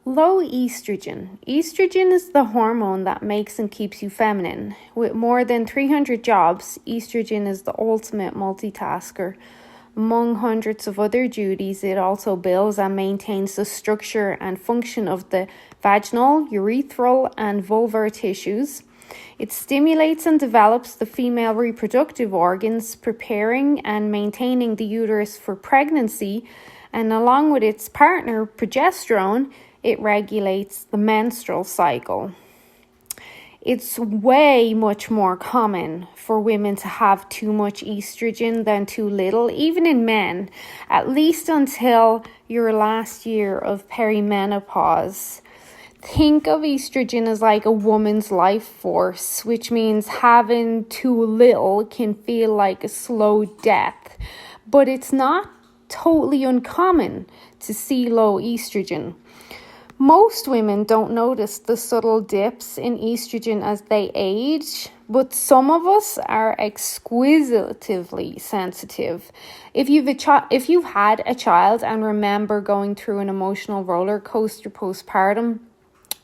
Low estrogen. Estrogen is the hormone that makes and keeps you feminine. With more than 300 jobs, estrogen is the ultimate multitasker. Among hundreds of other duties, it also builds and maintains the structure and function of the vaginal, urethral, and vulvar tissues. It stimulates and develops the female reproductive organs, preparing and maintaining the uterus for pregnancy, and along with its partner, progesterone, it regulates the menstrual cycle. It's way much more common for women to have too much estrogen than too little, even in men, at least until your last year of perimenopause. Think of estrogen as like a woman's life force, which means having too little can feel like a slow death. But it's not totally uncommon to see low estrogen. Most women don't notice the subtle dips in estrogen as they age, but some of us are exquisitely sensitive. If you've had a child and remember going through an emotional roller coaster postpartum,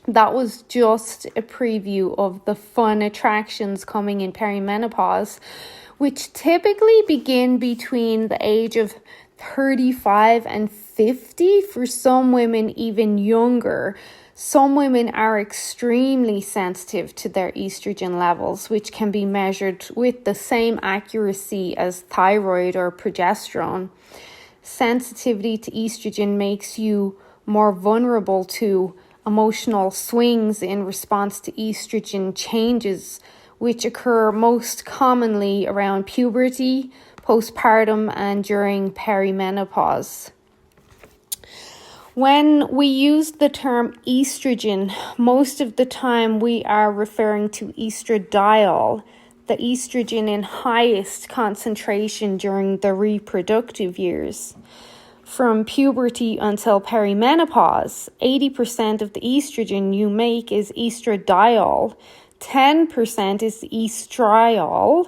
that was just a preview of the fun attractions coming in perimenopause, which typically begin between the age of 35 and 50, for some women even younger. Some women are extremely sensitive to their estrogen levels, which can be measured with the same accuracy as thyroid or progesterone. Sensitivity to estrogen makes you more vulnerable to emotional swings in response to estrogen changes, which occur most commonly around puberty, postpartum, and during perimenopause. When we use the term estrogen, most of the time we are referring to estradiol, the estrogen in highest concentration during the reproductive years. From puberty until perimenopause, 80% of the estrogen you make is estradiol, 10% is estriol,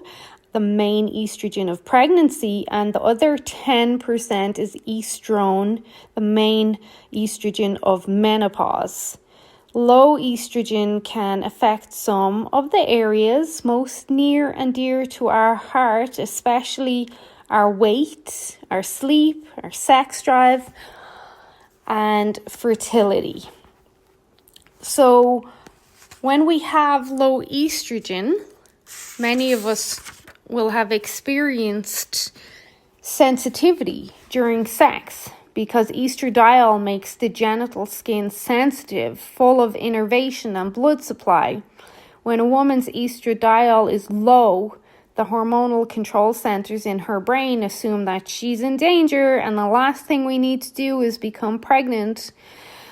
the main estrogen of pregnancy, and the other 10% is estrone, the main estrogen of menopause. Low estrogen can affect some of the areas most near and dear to our heart, especially our weight, our sleep, our sex drive, and fertility. So when we have low estrogen, many of us will have experienced sensitivity during sex because estradiol makes the genital skin sensitive, full of innervation and blood supply. When a woman's estradiol is low, the hormonal control centers in her brain assume that she's in danger, and the last thing we need to do is become pregnant.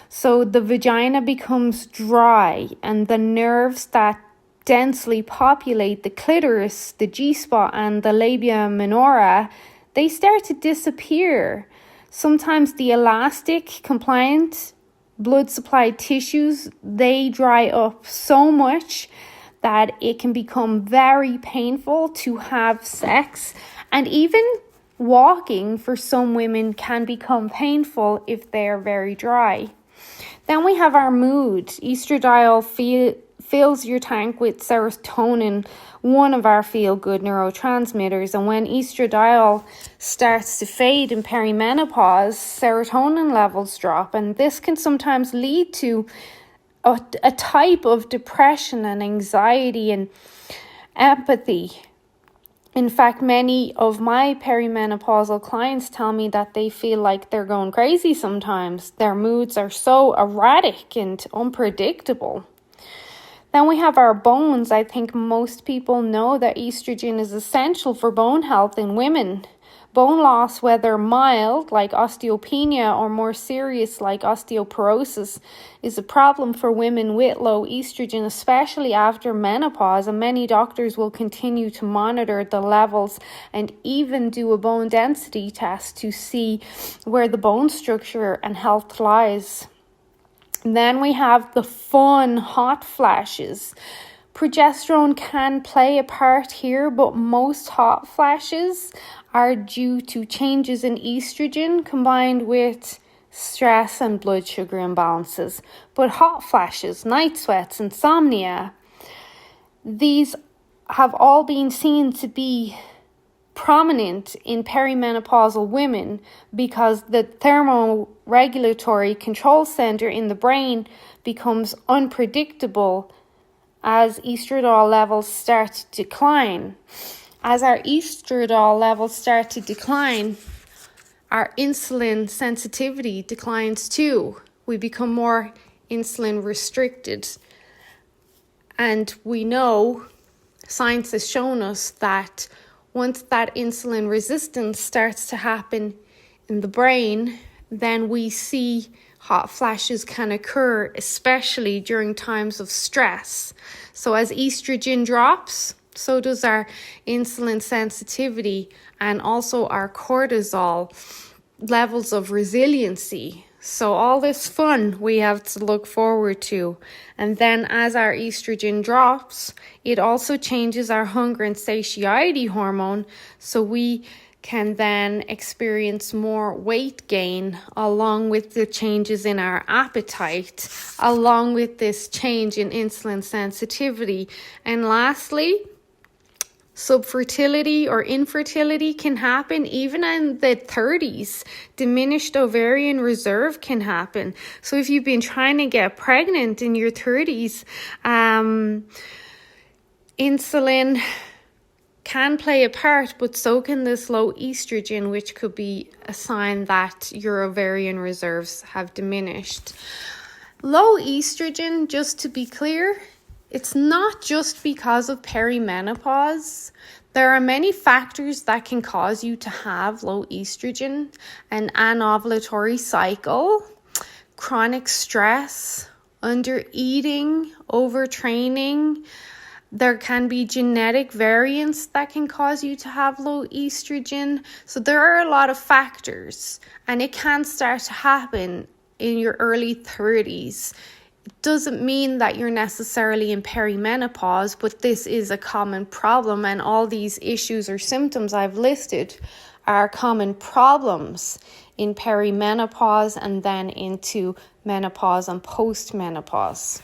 So the vagina becomes dry, and the nerves that densely populate the clitoris, the G-spot, and the labia minora, they start to disappear. Sometimes the elastic, compliant, blood supply tissues, they dry up so much that it can become very painful to have sex, and even walking for some women can become painful if they are very dry. Then we have our mood. Estradiol fills your tank with serotonin, one of our feel-good neurotransmitters. And when estradiol starts to fade in perimenopause, serotonin levels drop. And this can sometimes lead to a type of depression and anxiety and apathy. In fact, many of my perimenopausal clients tell me that they feel like they're going crazy sometimes. Their moods are so erratic and unpredictable. Then we have our bones. I think most people know that estrogen is essential for bone health in women. Bone loss, whether mild, like osteopenia, or more serious, like osteoporosis, is a problem for women with low estrogen, especially after menopause, and many doctors will continue to monitor the levels and even do a bone density test to see where the bone structure and health lies. Then we have the fun hot flashes. Progesterone can play a part here, but most hot flashes are due to changes in estrogen combined with stress and blood sugar imbalances. But hot flashes, night sweats, insomnia, these have all been seen to be prominent in perimenopausal women because the thermoregulatory control center in the brain becomes unpredictable as estradiol levels start to decline. As our estradiol levels start to decline, our insulin sensitivity declines too. We become more insulin restricted. And we know, science has shown us that once that insulin resistance starts to happen in the brain, then we see hot flashes can occur, especially during times of stress. So as estrogen drops, so does our insulin sensitivity and also our cortisol levels of resiliency. So all this fun we have to look forward to. And then as our estrogen drops, it also changes our hunger and satiety hormone. So we can then experience more weight gain along with the changes in our appetite, along with this change in insulin sensitivity. And lastly, subfertility or infertility can happen even in the 30s. Diminished ovarian reserve can happen. So if you've been trying to get pregnant in your 30s, insulin can play a part, but so can this low estrogen, which could be a sign that your ovarian reserves have diminished. Low estrogen, just to be clear, it's not just because of perimenopause. There are many factors that can cause you to have low estrogen: an anovulatory cycle, chronic stress, undereating, overtraining. There can be genetic variants that can cause you to have low estrogen. So there are a lot of factors, and it can start to happen in your early 30s. It doesn't mean that you're necessarily in perimenopause, but this is a common problem, and all these issues or symptoms I've listed are common problems in perimenopause and then into menopause and postmenopause.